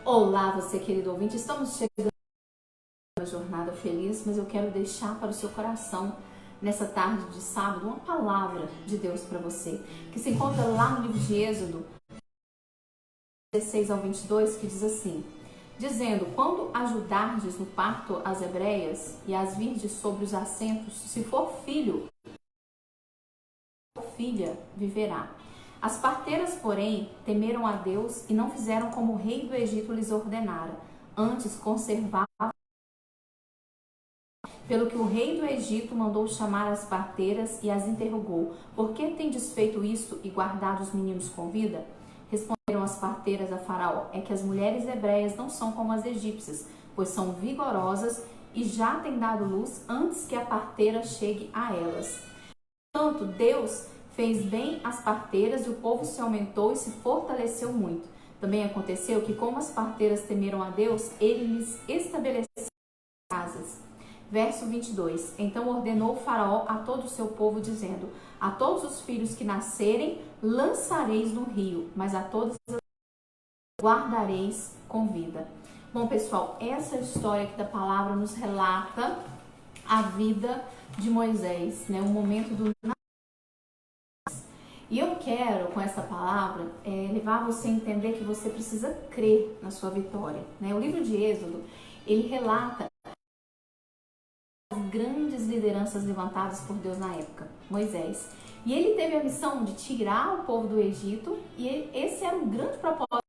Olá, você querido ouvinte, estamos chegando a uma jornada feliz, mas eu quero deixar para o seu coração, nessa tarde de sábado, uma palavra de Deus para você, que se encontra lá no livro de Êxodo, 16 ao 22, que diz assim: dizendo, quando ajudardes no parto as hebreias e as virdes sobre os assentos, se for filho ou filha, viverá. As parteiras, porém, temeram a Deus e não fizeram como o rei do Egito lhes ordenara. Antes conservavam, pelo que o rei do Egito mandou chamar as parteiras e as interrogou: por que tendes feito isto e guardado os meninos com vida? Responderam as parteiras a Faraó: é que as mulheres hebreias não são como as egípcias, pois são vigorosas e já têm dado luz antes que a parteira chegue a elas. Portanto, Deus fez bem às parteiras e o povo se aumentou e se fortaleceu muito. Também aconteceu que, como as parteiras temeram a Deus, ele lhes estabeleceu casas. Verso 22. Então ordenou Faraó a todo o seu povo, dizendo: a todos os filhos que nascerem lançareis no rio, mas a todas as guardareis com vida. Bom, pessoal, essa história aqui da palavra nos relata a vida de Moisés, né? O momento do E eu quero, com essa palavra, levar você a entender que você precisa crer na sua vitória, né? O livro de Êxodo, ele relata as grandes lideranças levantadas por Deus na época, Moisés. E ele teve a missão de tirar o povo do Egito, e esse era um grande propósito.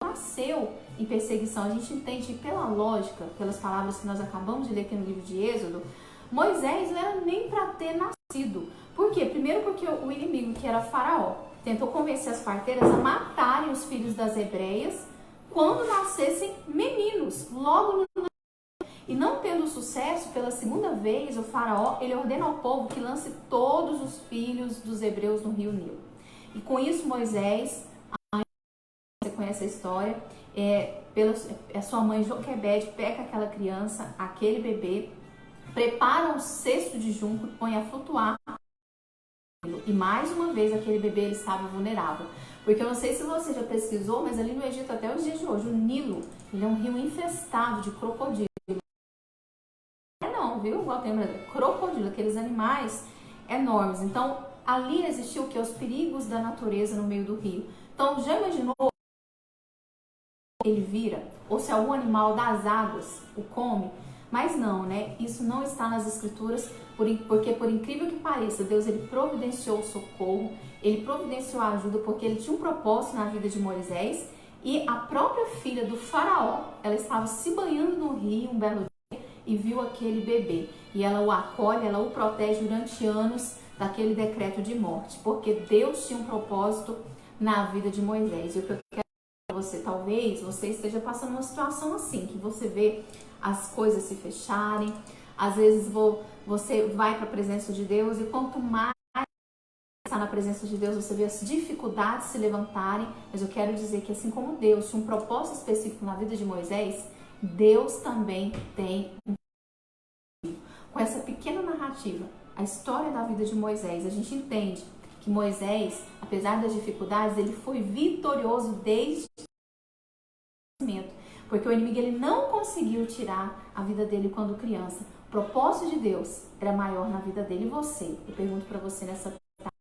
Nasceu em perseguição. A gente entende pela lógica, pelas palavras que nós acabamos de ler aqui no livro de Êxodo, Moisés não era nem para ter nascido. Por quê? Primeiro porque o inimigo, que era Faraó, tentou convencer as parteiras a matarem os filhos das hebreias quando nascessem meninos, logo no... E não tendo sucesso, pela segunda vez, o Faraó, ele ordena ao povo que lance todos os filhos dos hebreus no rio Nilo. E com isso Moisés, você conhece a história, a sua mãe Joquebede pega aquela criança, aquele bebê, prepara um cesto de junco e põe a flutuar. E mais uma vez aquele bebê ele estava vulnerável. Porque eu não sei se você já pesquisou, mas ali no Egito até os dias de hoje, o Nilo, ele é um rio infestado de crocodilo. Não, viu? Igual tem crocodilo, aqueles animais enormes. Então, ali existiu o que? Os perigos da natureza no meio do rio. Então, já imaginou ele vira? Ou se algum animal das águas o come? Mas não, né? Isso não está nas escrituras, porque por incrível que pareça, Deus ele providenciou o socorro, ele providenciou a ajuda, porque ele tinha um propósito na vida de Moisés, e a própria filha do faraó, ela estava se banhando no rio um belo dia e viu aquele bebê. E ela o acolhe, ela o protege durante anos daquele decreto de morte, porque Deus tinha um propósito na vida de Moisés. E o que eu quero dizer para você, talvez você esteja passando uma situação assim, que você vê as coisas se fecharem, às vezes você vai para a presença de Deus e quanto mais está na presença de Deus, você vê as dificuldades se levantarem, mas eu quero dizer que assim como Deus tinha um propósito específico na vida de Moisés, Deus também tem com essa pequena narrativa, a história da vida de Moisés, a gente entende que Moisés, apesar das dificuldades, ele foi vitorioso desde o nascimento. Porque o inimigo ele não conseguiu tirar a vida dele quando criança. O propósito de Deus era maior na vida dele. E você? Eu pergunto para você nessa tarde.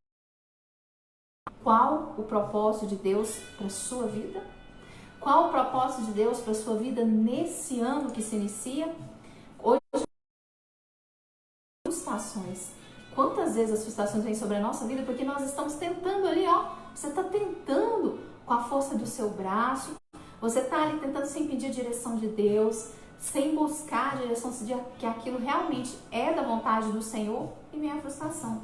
Qual o propósito de Deus para a sua vida? Qual o propósito de Deus para a sua vida nesse ano que se inicia? Hoje, frustrações. Quantas vezes as frustrações vêm sobre a nossa vida? Porque nós estamos tentando ali, ó. Você está tentando com a força do seu braço. Você está ali tentando sem pedir a direção de Deus, sem buscar a direção de que aquilo realmente é da vontade do Senhor, e vem a frustração.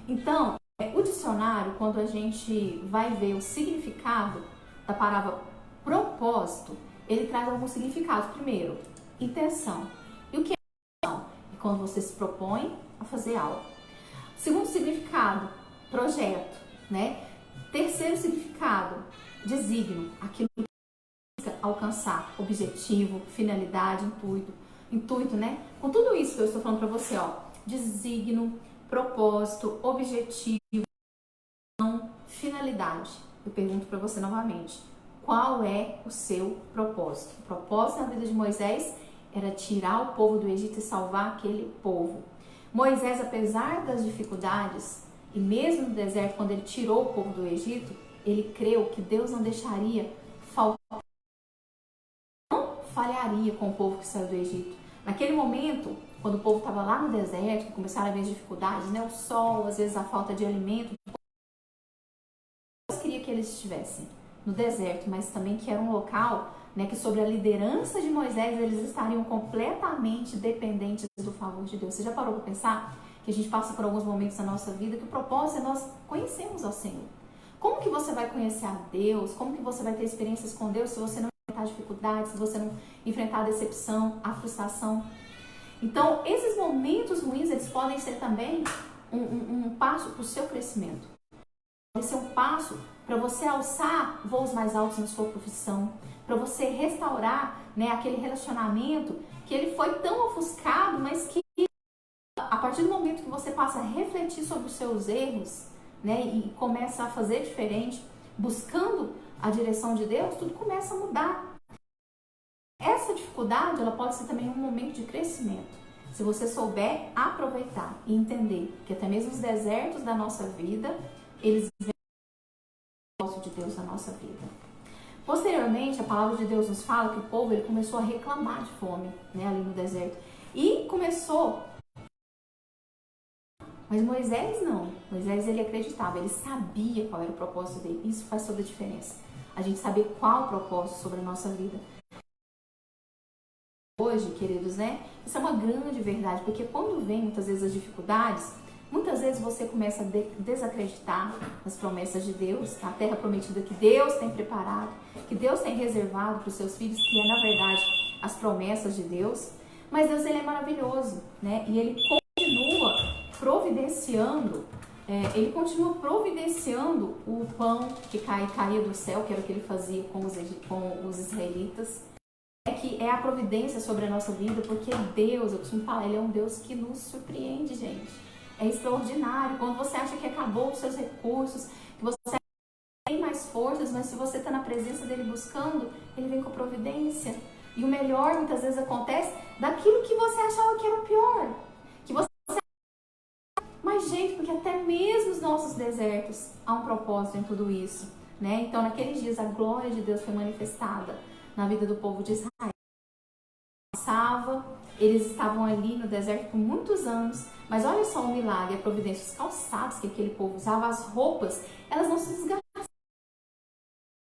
Então, o dicionário, quando a gente vai ver o significado da palavra propósito, ele traz alguns significados. Primeiro, intenção. E o que é intenção? É quando você se propõe a fazer algo. Segundo significado, projeto, né? Terceiro significado, desígnio, aquilo que busca alcançar, objetivo, finalidade, intuito, né? Com tudo isso que eu estou falando para você, ó, desígnio, propósito, objetivo, finalidade. Eu pergunto para você novamente, qual é o seu propósito. O propósito na vida de Moisés era tirar o povo do Egito e salvar aquele povo. Moisés, apesar das dificuldades, e mesmo no deserto, quando ele tirou o povo do Egito, ele creu que Deus não deixaria faltar, não falharia com o povo que saiu do Egito. Naquele momento, quando o povo estava lá no deserto, que começaram a ver as dificuldades, né? O sol, às vezes a falta de alimento, Deus queria que eles estivessem no deserto, mas também que era um local, né, que sobre a liderança de Moisés eles estariam completamente dependentes do favor de Deus. Você já parou para pensar que a gente passa por alguns momentos da nossa vida que o propósito é nós conhecermos ao Senhor? Como que você vai conhecer a Deus? Como que você vai ter experiências com Deus se você não enfrentar dificuldades, se você não enfrentar a decepção, a frustração? Então, esses momentos ruins, eles podem ser também um passo para o seu crescimento. Pode ser um passo para você alçar voos mais altos na sua profissão, para você restaurar, né, aquele relacionamento que ele foi tão ofuscado, mas que a partir do momento que você passa a refletir sobre os seus erros, né, e começa a fazer diferente, buscando a direção de Deus, tudo começa a mudar. Essa dificuldade, ela pode ser também um momento de crescimento. Se você souber aproveitar e entender que até mesmo os desertos da nossa vida, eles vêm do propósito de Deus na nossa vida. Posteriormente, a palavra de Deus nos fala que o povo ele começou a reclamar de fome, né, ali no deserto. E começou... Mas Moisés não. Moisés ele acreditava, ele sabia qual era o propósito dele. Isso faz toda a diferença. A gente saber qual o propósito sobre a nossa vida. Hoje, queridos, né? Isso é uma grande verdade, porque quando vem muitas vezes as dificuldades, muitas vezes você começa a desacreditar nas promessas de Deus, na terra prometida que Deus tem preparado, que Deus tem reservado para os seus filhos, que é, na verdade, as promessas de Deus. Mas Deus, ele é maravilhoso, né? E ele continua providenciando o pão que caía do céu, que era o que ele fazia com os israelitas. Que é a providência sobre a nossa vida, porque Deus, eu costumo falar, ele é um Deus que nos surpreende, gente. É extraordinário. Quando você acha que acabou os seus recursos, que você tem mais forças, mas se você está na presença dele buscando, ele vem com providência. E o melhor, muitas vezes, acontece daquilo que você achava que era o pior. Que você... Mas, gente, porque até mesmo os nossos desertos há um propósito em tudo isso, né? Então, naqueles dias, a glória de Deus foi manifestada na vida do povo de Israel. Eles estavam ali no deserto por muitos anos, mas olha só o milagre, a providência, os calçados que aquele povo usava, as roupas, elas não se desgastavam,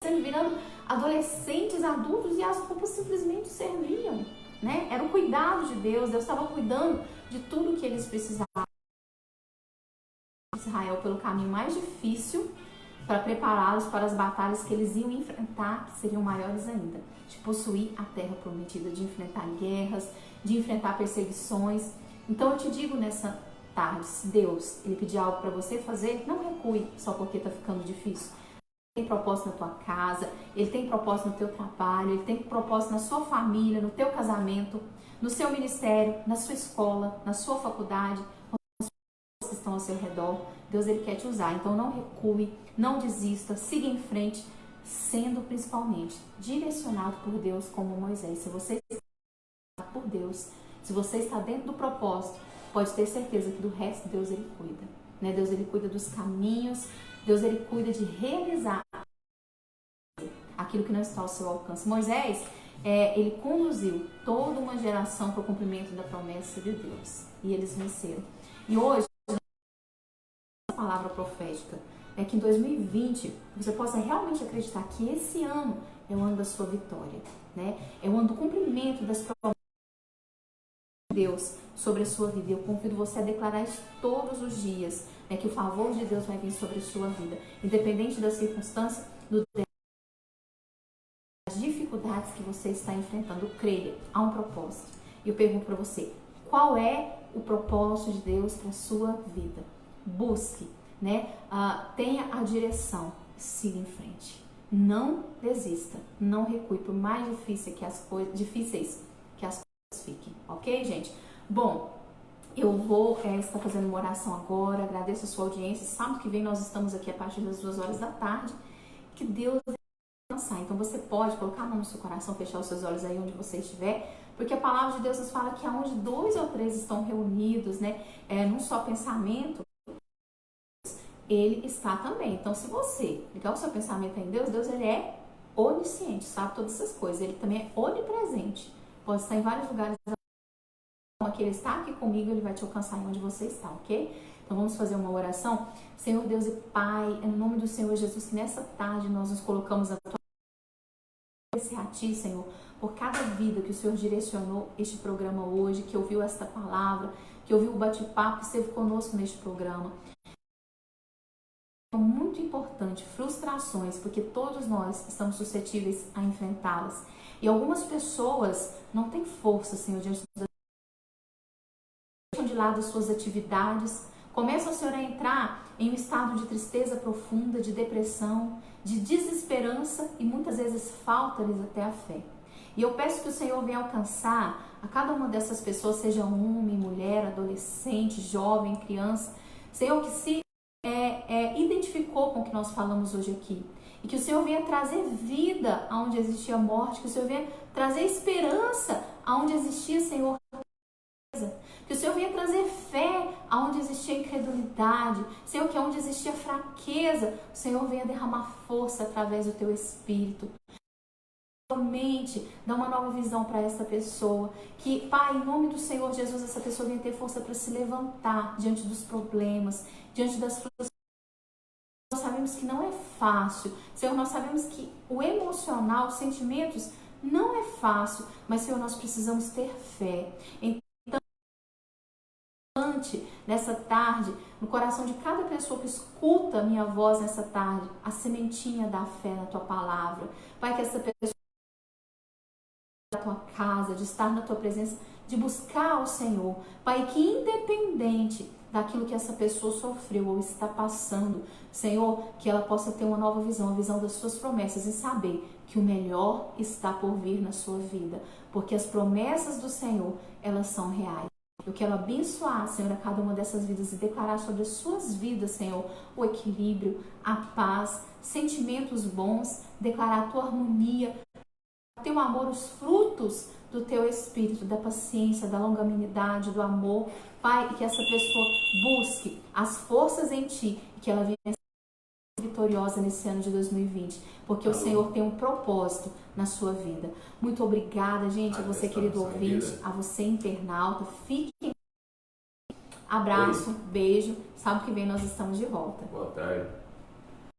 virando adolescentes, adultos, e as roupas simplesmente serviam, né? Era o cuidado de Deus, Deus estava cuidando de tudo que eles precisavam. Israel pelo caminho mais difícil para prepará-los para as batalhas que eles iam enfrentar, que seriam maiores ainda, de possuir a terra prometida, de enfrentar guerras, de enfrentar perseguições. Então eu te digo nessa tarde, se Deus ele pedir algo para você fazer, não recue só porque está ficando difícil. Ele tem propósito na tua casa, ele tem propósito no teu trabalho, ele tem propósito na sua família, no teu casamento, no seu ministério, na sua escola, na sua faculdade, que estão ao seu redor. Deus ele quer te usar, então não recue, não desista, siga em frente, sendo principalmente direcionado por Deus como Moisés. Se você está por Deus, se você está dentro do propósito, pode ter certeza que do resto Deus ele cuida, né? Deus ele cuida dos caminhos, Deus ele cuida de realizar aquilo que não está ao seu alcance. Moisés, ele conduziu toda uma geração para o cumprimento da promessa de Deus e eles venceram. E hoje palavra profética é que em 2020 você possa realmente acreditar que esse ano é o ano da sua vitória, né? É o ano do cumprimento das promessas de Deus sobre a sua vida. Eu convido você a declarar isso todos os dias, né? Que o favor de Deus vai vir sobre a sua vida, independente da circunstância, das dificuldades que você está enfrentando. Creia, há um propósito. E eu pergunto para você, qual é o propósito de Deus para a sua vida? Busque, né? Tenha a direção, siga em frente. Não desista, não recue, por mais difíceis que as coisas fiquem, ok, gente? Bom, eu vou estar fazendo uma oração agora, agradeço a sua audiência. Sábado que vem nós estamos aqui a partir das 2 horas da tarde. Que Deus descansar. Então você pode colocar a mão no seu coração, fechar os seus olhos aí onde você estiver, porque a palavra de Deus nos fala que aonde 2 ou 3 estão reunidos, né, num só pensamento, ele está também. Então se você ligar o seu pensamento em Deus, Deus ele é onisciente, sabe todas essas coisas. Ele também é onipresente. Pode estar em vários lugares. Aqui ele está aqui comigo, ele vai te alcançar onde você está, ok? Então vamos fazer uma oração. Senhor Deus e Pai, é no nome do Senhor Jesus que nessa tarde nós nos colocamos a Ti, Senhor, por cada vida que o Senhor direcionou este programa hoje, que ouviu esta palavra, que ouviu o bate-papo, que esteve conosco neste programa. É muito importante, frustrações, porque todos nós estamos suscetíveis a enfrentá-las. E algumas pessoas não têm força, Senhor, diante de lado as suas atividades, começam, Senhor, a entrar em um estado de tristeza profunda, de depressão, de desesperança e muitas vezes falta-lhes até a fé. E eu peço que o Senhor venha alcançar a cada uma dessas pessoas, seja homem, mulher, adolescente, jovem, criança, Senhor, que se identificou com o que nós falamos hoje aqui. E que o Senhor venha trazer vida aonde existia morte, que o Senhor venha trazer esperança aonde existia, Senhor, que o Senhor venha trazer fé aonde existia incredulidade. Senhor, que aonde existia fraqueza, o Senhor venha derramar força através do Teu Espírito. Somente dá uma nova visão para essa pessoa. Que, Pai, em nome do Senhor Jesus, essa pessoa venha ter força para se levantar diante dos problemas, diante das frustrações. Nós sabemos que não é fácil. Senhor, nós sabemos que o emocional, os sentimentos, não é fácil. Mas, Senhor, nós precisamos ter fé. Nessa tarde, no coração de cada pessoa que escuta a minha voz nessa tarde, a sementinha da fé na Tua palavra. Pai, que essa pessoa da Tua casa, de estar na Tua presença, de buscar o Senhor. Pai, que independente daquilo que essa pessoa sofreu ou está passando, Senhor, que ela possa ter uma nova visão, a visão das Suas promessas e saber que o melhor está por vir na sua vida, porque as promessas do Senhor, elas são reais. Eu quero abençoar, Senhor, a cada uma dessas vidas e declarar sobre as suas vidas, Senhor, o equilíbrio, a paz, sentimentos bons, declarar a Tua harmonia, o Teu amor, os frutos do Teu Espírito, da paciência, da longanimidade, do amor. Pai, que essa pessoa busque as forças em Ti e que ela venha vitoriosa nesse ano de 2020, porque o Senhor tem um propósito na sua vida. Muito obrigada, gente, a você, querido ouvinte, a você, internauta. Fiquem. Abraço, beijo. Sábado que vem nós estamos de volta. Boa tarde.